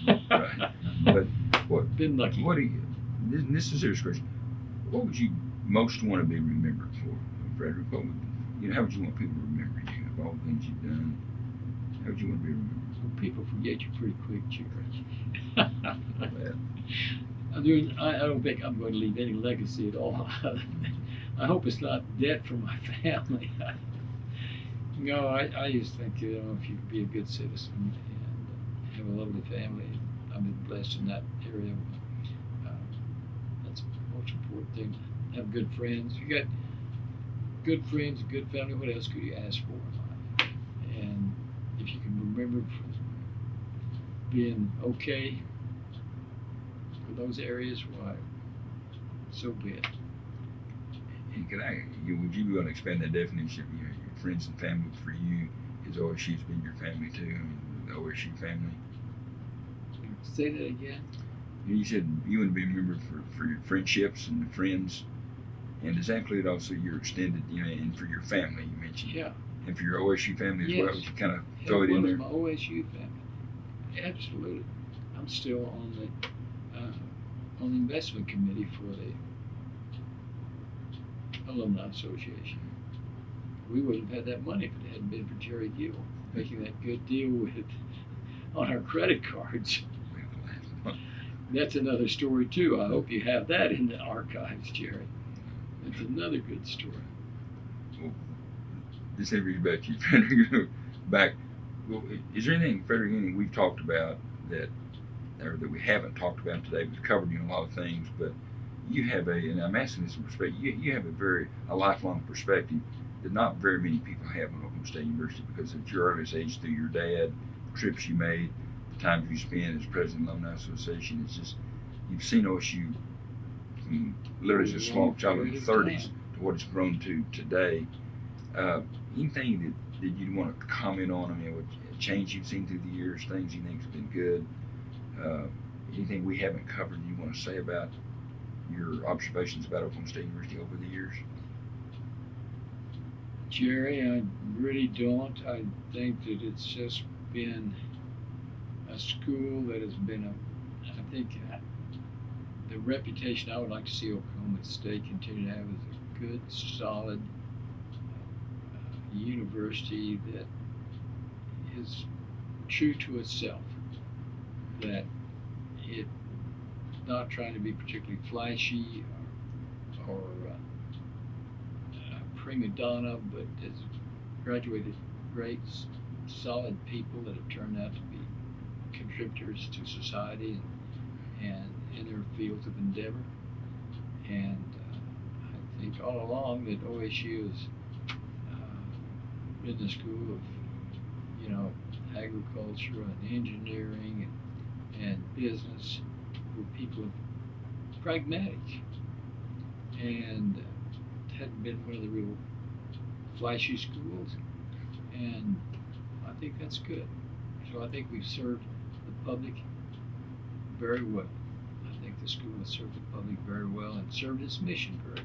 Right. But what? Been lucky. What do you? This is a serious question. What would you most want to be remembered for, Frederick? What would, how would you want people to remember you of all the things you've done? How would you want to be remembered? Well, people forget you pretty quick, Jerry. Well, I don't think I'm going to leave any legacy at all. I hope it's not debt for my family. No, I just think, if you could be a good citizen and have a lovely family, I've been blessed in that area. That's the most important thing. Have good friends. If you got good friends, good family, what else could you ask for in life? And if you can remember being okay for those areas, why, so be it. and would you be able to expand that definition? Your friends and family for you is OSU's been your family too. I mean, the OSU family. Say that again. You said you want to be remembered for your friendships and friends, and does that include also your extended, and for your family you mentioned? Yeah. And for your OSU family as well, would you kind of Yeah, throw it in there? My OSU family. Absolutely. I'm still on the investment committee for the Alumni Association. We wouldn't have had that money if it hadn't been for Jerry Gill making that good deal on our credit cards. That's another story too. I hope you have that in the archives, Jerry. It's another good story. Well, this interview about you, Frederick. Well, is there anything, Frederick, anything we've talked about that we haven't talked about today? We've covered a lot of things, but you have and I'm asking this in respect, you have a lifelong perspective that not very many people have in Oklahoma State University because of your earliest age through your dad, trips you made, the times you spent as president of the Alumni Association. It's just, you've seen OSU from literally as a small child in the 30s to what it's grown to today. Anything that you'd want to comment on? I mean, what change you've seen through the years, things you think has been good, anything we haven't covered you want to say about your observations about Oklahoma State University over the years? Jerry, I really don't. I think that it's just been a school that has been I think the reputation I would like to see Oklahoma State continue to have is a good, solid university that is true to itself, that it's not trying to be particularly flashy or prima donna, but has graduated great, solid people that have turned out to be contributors to society and in their fields of endeavor. And I think all along that OSU has been the school of, agriculture and engineering and business, where people are pragmatic and hadn't been one of the real flashy schools, and I think that's good. So I think we've served the public very well. I think the school has served the public very well and served its mission very